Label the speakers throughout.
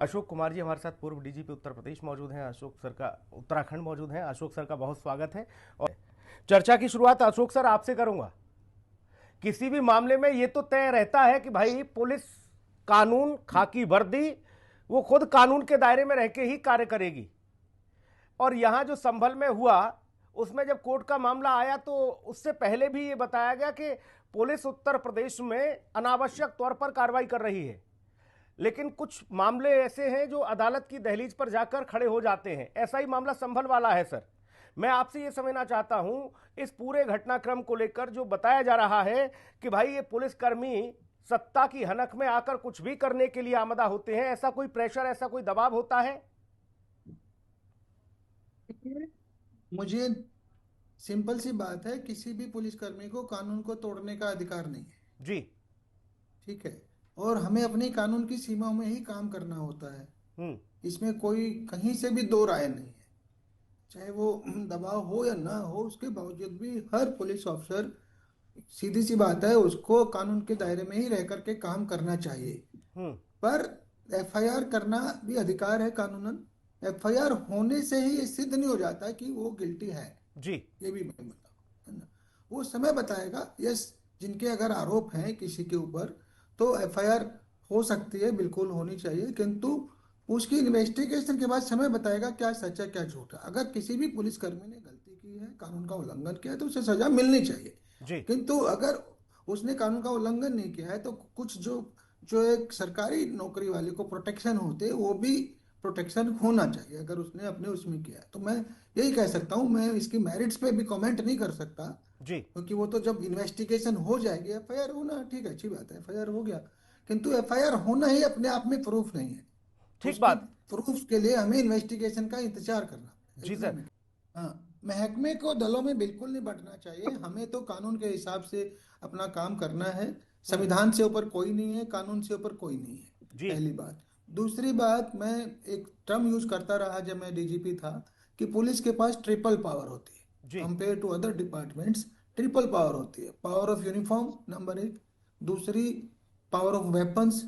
Speaker 1: अशोक कुमार जी हमारे साथ पूर्व डीजीपी उत्तर प्रदेश मौजूद हैं। अशोक सर का उत्तराखंड मौजूद हैं। अशोक सर का बहुत स्वागत है। और चर्चा की शुरुआत अशोक सर आपसे करूंगा। किसी भी मामले में ये तो तय रहता है कि भाई पुलिस कानून, खाकी वर्दी, वो खुद कानून के दायरे में रह के ही कार्य करेगी। और यहां जो संभल में हुआ, उसमें जब कोर्ट का मामला आया तो उससे पहले भी ये बताया गया कि पुलिस उत्तर प्रदेश में अनावश्यक तौर पर कार्रवाई कर रही है, लेकिन कुछ मामले ऐसे हैं जो अदालत की दहलीज पर जाकर खड़े हो जाते हैं। ऐसा ही मामला संभल वाला है सर। मैं आपसे यह समझना चाहता हूं, इस पूरे घटनाक्रम को लेकर जो बताया जा रहा है कि भाई ये पुलिसकर्मी सत्ता की हनक में आकर कुछ भी करने के लिए आमदा होते हैं, ऐसा कोई प्रेशर, ऐसा कोई दबाव होता है?
Speaker 2: मुझे सिंपल सी बात है, किसी भी पुलिसकर्मी को कानून को तोड़ने का अधिकार नहीं है।
Speaker 1: जी।
Speaker 2: ठीक है। और हमें अपनी कानून की सीमाओं में ही काम करना होता है।
Speaker 1: हम्म।
Speaker 2: इसमें कोई कहीं से भी दो राय नहीं है। चाहे वो दबाव हो या ना हो, उसके बावजूद भी हर पुलिस ऑफिसर, सीधी सी बात है, उसको कानून के दायरे में ही रह करके काम करना चाहिए।
Speaker 1: हम्म।
Speaker 2: पर एफआईआर करना भी अधिकार है कानूनन। एफआईआर होने से ही ये सिद्ध नहीं हो जाता कि वो गिल्टी है।
Speaker 1: जी।
Speaker 2: ये भी मैं बताऊं, है ना। वो समय बताएगा। यस, जिनके अगर आरोप हैं किसी के ऊपर, तो एफआईआर हो सकती है, बिल्कुल होनी चाहिए, किंतु उसकी इन्वेस्टिगेशन के बाद समय बताएगा क्या सच है क्या झूठ है। अगर किसी भी पुलिसकर्मी ने गलती की है, कानून का उल्लंघन किया है, तो उसे सजा मिलनी चाहिए।
Speaker 1: जी।
Speaker 2: किंतु अगर उसने कानून का उल्लंघन नहीं किया है, तो कुछ जो जो एक सरकारी नौकरी वाले को प्रोटेक्शन होते हैं, वो भी प्रोटेक्शन होना चाहिए अगर उसने अपने उसमें किया है। तो मैं यही कह सकता हूँ। मैं इसकी मेरिट्स पे भी कमेंट नहीं कर सकता,
Speaker 1: जी।
Speaker 2: क्योंकि वो तो जब इन्वेस्टिगेशन हो जाएगी, एफआईआर होना ठीक है, अच्छी बात है, एफआईआर हो गया। किंतु एफआईआर होना ही अपने आप में प्रूफ नहीं है।
Speaker 1: ठीक
Speaker 2: उसकी
Speaker 1: बात।
Speaker 2: प्रूफ के लिए हमें इन्वेस्टिगेशन का इंतजार करना पड़ेगा।
Speaker 1: जी
Speaker 2: इतना
Speaker 1: सर।
Speaker 2: मैं हाँ, महकमे को दलों में बिल्कुल नहीं बंटना चाहिए। हमें तो कानून के हिसाब से अपना काम करना है।
Speaker 1: हम्म।
Speaker 2: संविधान से ऊपर कोई नहीं है, कानून से ऊपर कोई नहीं है।
Speaker 1: जी।
Speaker 2: पहली बात। दूसरी बात, मैं एक टर्म यूज करता रहा जब मैं डीजीपी था, कि पुलिस के पास ट्रिपल पावर होती है।
Speaker 1: जी।
Speaker 2: Compare to other departments, triple power होती है। पावर ऑफ यूनिफॉर्म नंबर एक, दूसरी पावर ऑफ वेपन्स,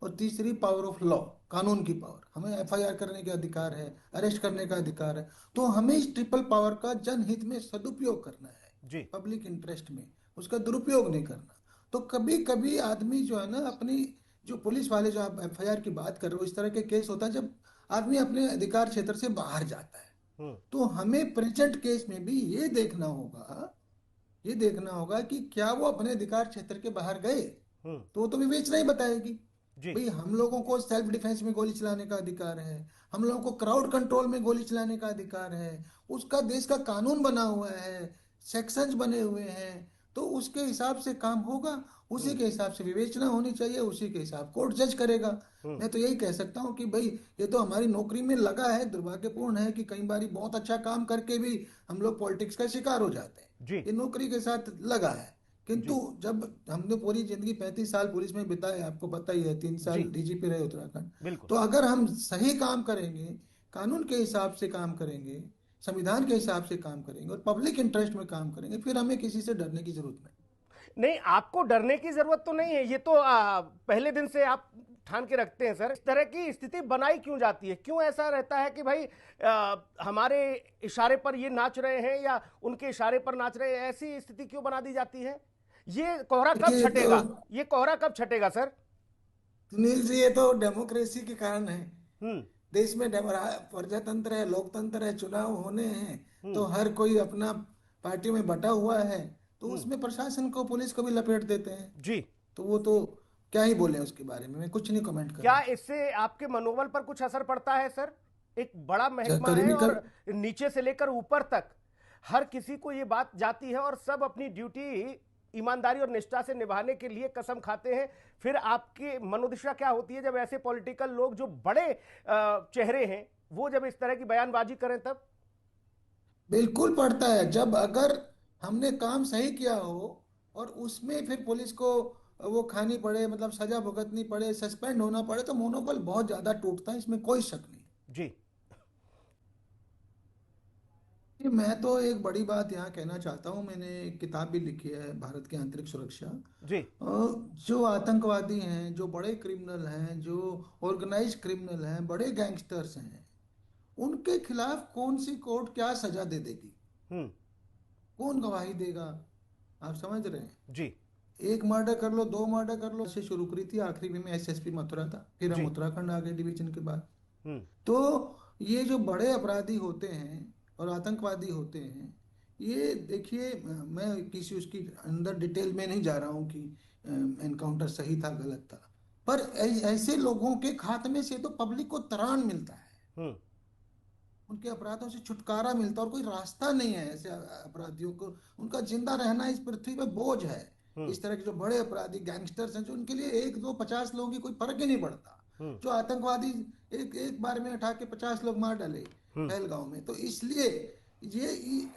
Speaker 2: और तीसरी पावर ऑफ लॉ, कानून की पावर। हमें एफआईआर करने का अधिकार है, अरेस्ट करने का अधिकार है। तो हमें इस ट्रिपल पावर का जनहित में सदुपयोग करना है,
Speaker 1: जी।
Speaker 2: पब्लिक इंटरेस्ट में, उसका दुरुपयोग नहीं करना। तो कभी कभी आदमी जो है ना, अपनी, जो पुलिस वाले, जो आप एफआईआर की बात कर रहे हो, इस तरह के केस होता है जब आदमी अपने अधिकार क्षेत्र से बाहर जाता है।
Speaker 1: हम्म।
Speaker 2: तो हमें प्रेजेंट केस में भी ये देखना होगा कि क्या वो अपने अधिकार क्षेत्र के बाहर गए।
Speaker 1: हम्म।
Speaker 2: तो वो तो विवेचना ही बताएगी।
Speaker 1: जी।
Speaker 2: भाई, हम लोगों को सेल्फ डिफेंस में गोली चलाने का अधिकार है, हम लोगों को क्राउड कंट्रोल में गोली चलाने का अधिकार है। उसका देश का कानून बना हुआ है, सेक्शंस बने हुए हैं। तो उसके हिसाब से काम होगा, उसी
Speaker 1: हम्म।
Speaker 2: के हिसाब से विवेचना होनी चाहिए, उसी के हिसाब कोर्ट जज करेगा।
Speaker 1: हम्म।
Speaker 2: मैं तो यही कह सकता हूँ कि भाई, ये तो हमारी नौकरी में लगा है। दुर्भाग्यपूर्ण है कि कई बार बहुत अच्छा काम करके भी हम लोग पॉलिटिक्स का शिकार हो जाते हैं।
Speaker 1: जी।
Speaker 2: ये नौकरी के साथ लगा है। किंतु
Speaker 1: जी।
Speaker 2: जब हमने पूरी जिंदगी 35 साल पुलिस में बिताए, आपको पता ही है, 3 साल
Speaker 1: जी।
Speaker 2: डीजीपी रहे उत्तराखंड।
Speaker 1: बिल्कुल।
Speaker 2: तो अगर हम सही काम करेंगे, कानून के हिसाब से काम करेंगे, संविधान के हिसाब से काम करेंगे और पब्लिक इंटरेस्ट में काम करेंगे, फिर हमें किसी से डरने की जरूरत नहीं।
Speaker 1: नहीं, आपको डरने की जरूरत तो नहीं है। ये तो पहले दिन से आप ठान के रखते हैं सर। इस तरह की स्थिति बनाई क्यों जाती है? क्यों ऐसा रहता है कि भाई हमारे इशारे पर ये नाच रहे हैं या उनके इशारे पर नाच रहे हैं? ऐसी स्थिति क्यों बना दी जाती है? ये कोहरा कब
Speaker 2: देखिए, तो
Speaker 1: छटेगा? ये कोहरा कब छटेगा सर?
Speaker 2: सुनील जी, ये तो डेमोक्रेसी के कारण है।
Speaker 1: हम्म।
Speaker 2: देश में प्रजातंत्र है, लोकतंत्र है, चुनाव होने हैं।
Speaker 1: हम्म।
Speaker 2: तो हर कोई अपना पार्टी में बटा हुआ है। तो
Speaker 1: हम्म।
Speaker 2: उसमें प्रशासन को, पुलिस को भी लपेट देते हैं।
Speaker 1: जी।
Speaker 2: तो वो तो क्या ही बोले उसके बारे में, मैं कुछ नहीं कमेंट
Speaker 1: क्या
Speaker 2: करूंगा।
Speaker 1: इससे आपके मनोबल पर कुछ असर पड़ता है सर? एक बड़ा महकमा है
Speaker 2: करीबी कर
Speaker 1: और नीचे से लेकर ऊपर तक हर किसी को ये बात जाती है और सब अपनी ड्यूटी ईमानदारी और निष्ठा से निभाने के लिए कसम खाते हैं। फिर आपकी मनोदशा क्या होती है जब ऐसे पॉलिटिकल लोग जो बड़े चेहरे हैं, वो जब इस तरह की बयानबाजी करें तब?
Speaker 2: बिल्कुल पड़ता है। जब अगर हमने काम सही किया हो और उसमें फिर पुलिस को वो खानी पड़े, मतलब सजा भुगतनी पड़े, सस्पेंड होना पड़े, तो मनोबल बहुत ज्यादा टूटता है, इसमें कोई शक नहीं।
Speaker 1: जी।
Speaker 2: ये मैं तो एक बड़ी बात यहाँ कहना चाहता हूँ। मैंने एक किताब भी लिखी है, भारत की आंतरिक सुरक्षा।
Speaker 1: जी।
Speaker 2: जो आतंकवादी हैं, जो बड़े क्रिमिनल हैं, जो ऑर्गेनाइज क्रिमिनल हैं, बड़े गैंगस्टर्स हैं, उनके खिलाफ कौन सी कोर्ट क्या सजा दे देगी,
Speaker 1: हम्म।
Speaker 2: कौन गवाही देगा? आप समझ रहे हैं?
Speaker 1: जी।
Speaker 2: एक मर्डर कर लो, दो मर्डर कर लो, से शुरू करी थी, आखिरी में एसएसपी मथुरा था, फिर हम
Speaker 1: जी।
Speaker 2: उत्तराखंड आ गए डिवीजन के बाद।
Speaker 1: हम्म।
Speaker 2: तो ये जो बड़े अपराधी होते हैं और आतंकवादी होते हैं, ये देखिए, मैं किसी उसकी अंदर डिटेल में नहीं जा रहा हूँ कि एनकाउंटर सही था गलत था, पर ऐसे लोगों के खात्मे से तो पब्लिक को त्राण मिलता है,
Speaker 1: हम्म।
Speaker 2: उनके अपराधों से छुटकारा मिलता है, और कोई रास्ता नहीं है ऐसे अपराधियों को। उनका जिंदा रहना इस पृथ्वी पे बोझ है।
Speaker 1: हम्म।
Speaker 2: इस तरह के जो बड़े अपराधी गैंगस्टर्स हैं, जो उनके लिए एक दो 50 लोगों की कोई फर्क ही नहीं पड़ता।
Speaker 1: हम्म।
Speaker 2: जो आतंकवादी एक एक बार में उठा के 50 लोग मार डाले
Speaker 1: हम्म।
Speaker 2: पहलगांव में, तो इसलिए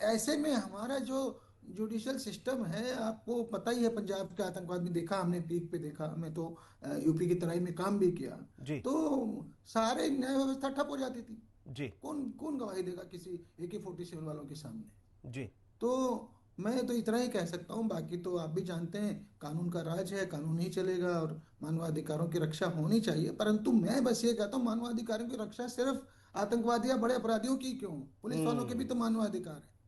Speaker 2: ऐसे में हमारा जो जुडिशियल सिस्टम है, आपको पता ही है, पंजाब के आतंकवाद में देखा हमने, पीक पे देखा। मैं तो यूपी की तराई में काम भी किया।
Speaker 1: जी।
Speaker 2: तो सारे न्याय व्यवस्था ठप हो जाती थी।
Speaker 1: जी।
Speaker 2: कौन कौन गवाही देगा किसी AK-47 वालों के सामने?
Speaker 1: जी।
Speaker 2: तो मैं तो इतना ही कह सकता हूँ, बाकी तो आप भी जानते हैं, कानून का राज है, कानून ही चलेगा और मानवाधिकारों की रक्षा होनी चाहिए। परंतु मैं बस ये कहता हूँ, मानवाधिकारों की रक्षा सिर्फ आतंकवादी या बड़े अपराधियों की क्यों, पुलिस वालों के भी
Speaker 1: हम्म।
Speaker 2: तो मानवाधिकार है।